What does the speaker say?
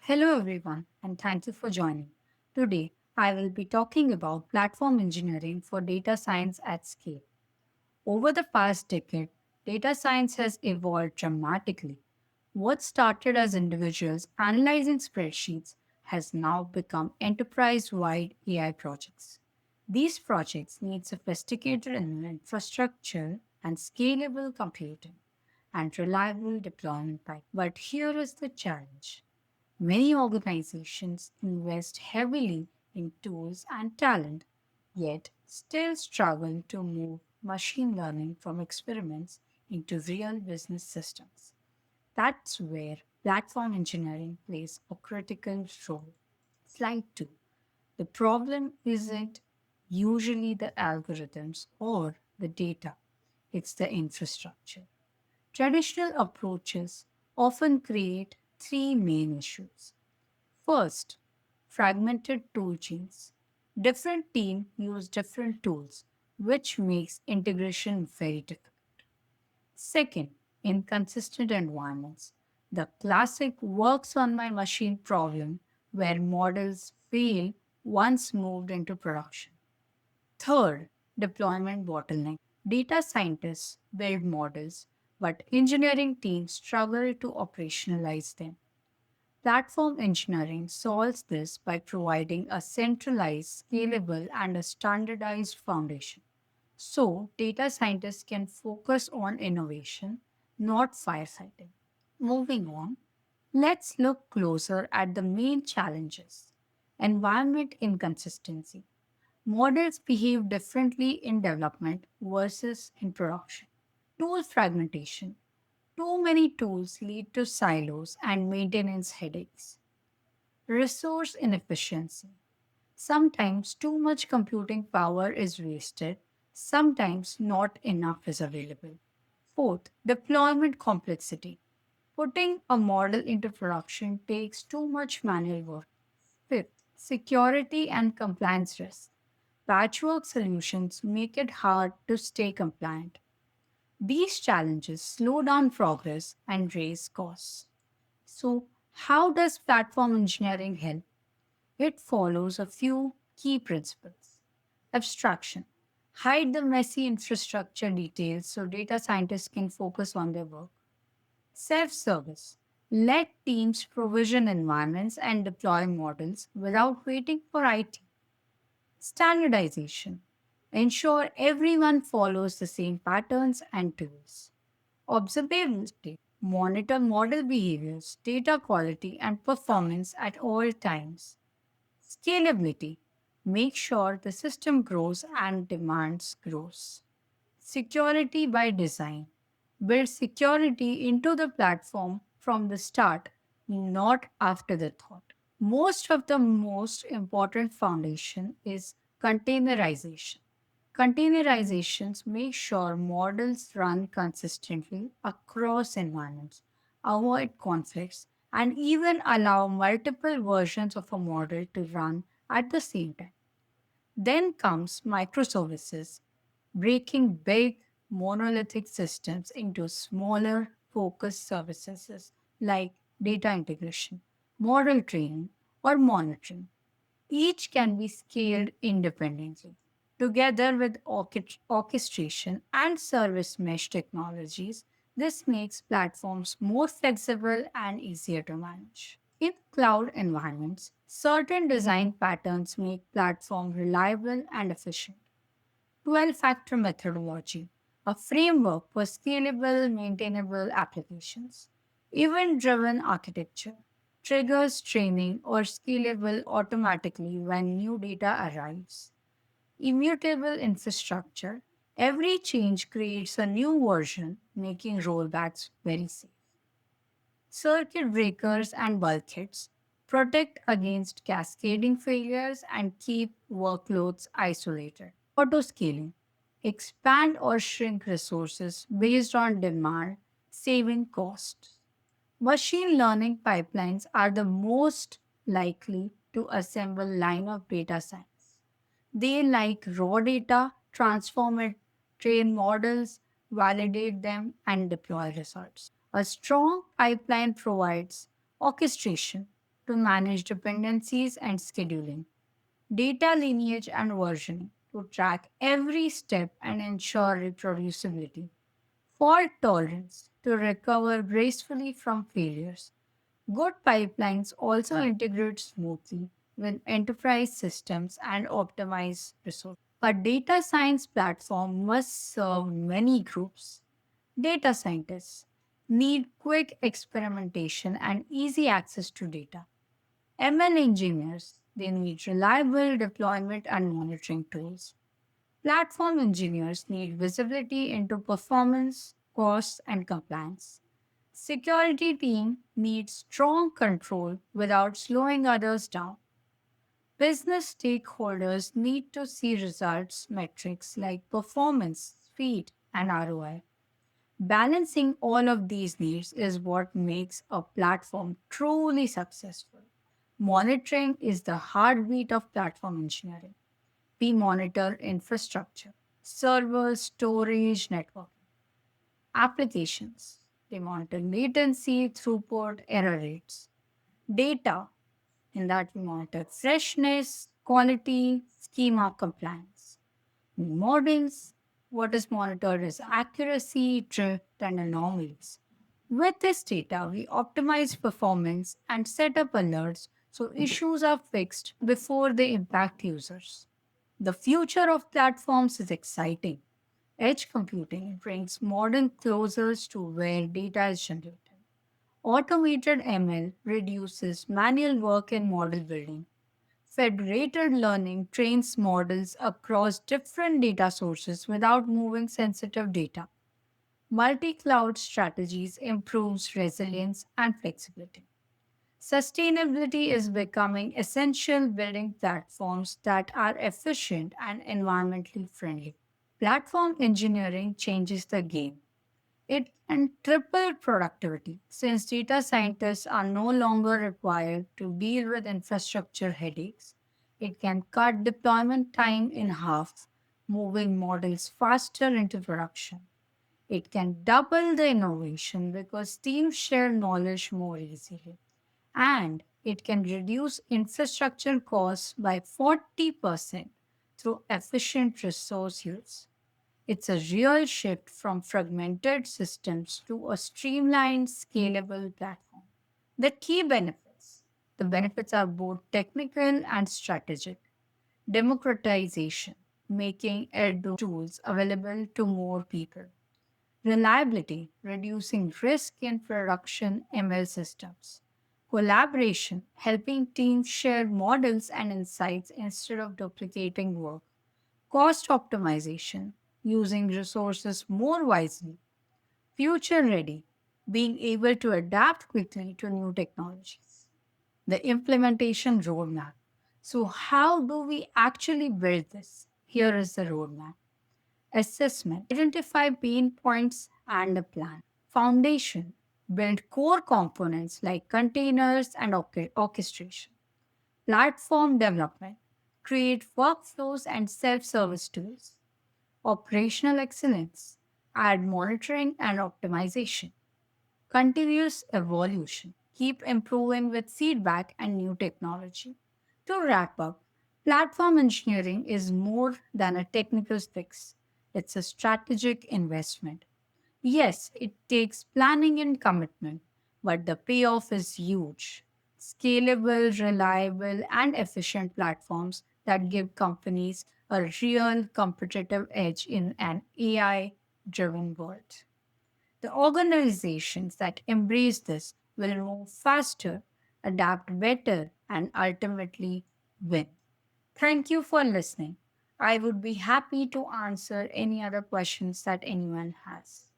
Hello, everyone, and thank you for joining. Today, I will be talking about platform engineering for data science at scale. Over the past decade, data science has evolved dramatically. What started as individuals analyzing spreadsheets has now become enterprise wide AI projects. These projects need sophisticated infrastructure and scalable computing and reliable deployment pipe. But here is the challenge. Many organizations invest heavily in tools and talent, yet still struggle to move machine learning from experiments into real business systems. That's where platform engineering plays a critical role. Slide 2. The problem isn't usually the algorithms or the data, it's the infrastructure. Traditional approaches often create three main issues. First, fragmented tool chains. Different teams use different tools, which makes integration very difficult. Second, inconsistent environments. The classic works on my machine problem where models fail once moved into production. Third, deployment bottleneck. Data scientists build models, but engineering teams struggle to operationalize them. Platform engineering solves this by providing a centralized, scalable, and a standardized foundation. So, data scientists can focus on innovation, not firefighting. Moving on, let's look closer at the main challenges. Environment inconsistency. Models behave differently in development versus in production. Tool fragmentation. Too many tools lead to silos and maintenance headaches. Resource inefficiency. Sometimes too much computing power is wasted, sometimes not enough is available. Fourth, deployment complexity. Putting a model into production takes too much manual work. Fifth, security and compliance risk. Patchwork solutions make it hard to stay compliant. These challenges slow down progress and raise costs. So, how does platform engineering help? It follows a few key principles. Abstraction. Hide the messy infrastructure details so data scientists can focus on their work. Self service. Let teams provision environments and deploy models without waiting for IT. Standardization. Ensure everyone follows the same patterns and tools. Observability. Monitor model behaviors, data quality, and performance at all times. Scalability. Make sure the system grows and demands grows. Security by design. Build security into the platform from the start, not after the thought. Most of the most important foundation is containerization. Containerizations make sure models run consistently across environments, avoid conflicts, and even allow multiple versions of a model to run at the same time. Then comes microservices, breaking big monolithic systems into smaller focused services like data integration, model training, or monitoring. Each can be scaled independently. Together with orchestration and service mesh technologies, this makes platforms more flexible and easier to manage. In cloud environments, certain design patterns make platform reliable and efficient. 12-factor methodology, a framework for scalable, maintainable applications. Event-driven architecture triggers training or scalable automatically when new data arrives. Immutable infrastructure, every change creates a new version, making rollbacks very safe. Circuit breakers and bulkheads protect against cascading failures and keep workloads isolated. Autoscaling. Expand or shrink resources based on demand, saving costs. Machine learning pipelines are the most likely to assemble line of data science. They like raw data, transform it, train models, validate them, and deploy results. A strong pipeline provides orchestration to manage dependencies and scheduling, data lineage and versioning to track every step and ensure reproducibility, fault tolerance to recover gracefully from failures. Good pipelines also integrate smoothly with enterprise systems and optimize resources. A data science platform must serve many groups. Data scientists need quick experimentation and easy access to data. ML engineers, they need reliable deployment and monitoring tools. Platform engineers need visibility into performance, costs, and compliance. Security team needs strong control without slowing others down. Business stakeholders need to see results metrics like performance, speed, and ROI. Balancing all of these needs is what makes a platform truly successful. Monitoring is the heartbeat of platform engineering. We monitor infrastructure, servers, storage, networking, applications. They monitor latency, throughput, error rates, data, in that we monitor freshness, quality, schema compliance. Models, what is monitored is accuracy, drift, and anomalies. With this data, we optimize performance and set up alerts so issues are fixed before they impact users. The future of platforms is exciting. Edge computing brings modern closer to where data is generated. Automated ML reduces manual work in model building. Federated learning trains models across different data sources without moving sensitive data. Multi-cloud strategies improves resilience and flexibility. Sustainability is becoming essential building platforms that are efficient and environmentally friendly. Platform engineering changes the game. It can triple productivity since data scientists are no longer required to deal with infrastructure headaches. It can cut deployment time in half, moving models faster into production. It can double the innovation because teams share knowledge more easily. And it can reduce infrastructure costs by 40% through efficient resource use. It's a real shift from fragmented systems to a streamlined, scalable platform. The key benefits. The benefits are both technical and strategic. Democratization, making edge tools available to more people. Reliability, reducing risk in production ML systems. Collaboration, helping teams share models and insights instead of duplicating work. Cost optimization, using resources more wisely. Future ready, being able to adapt quickly to new technologies. The implementation roadmap. So, how do we actually build this? Here is the roadmap. Assessment, identify pain points and a plan. Foundation, build core components like containers and orchestration. Platform development, create workflows and self service tools. Operational excellence, add monitoring and optimization. Continuous evolution, keep improving with feedback and new technology. To wrap up, platform engineering is more than a technical fix, it's a strategic investment. Yes, it takes planning and commitment, but the payoff is huge. Scalable, reliable, and efficient platforms that give companies a real competitive edge in an AI driven world. The organizations that embrace this will move faster, adapt better, and ultimately win. Thank you for listening. I would be happy to answer any other questions that anyone has.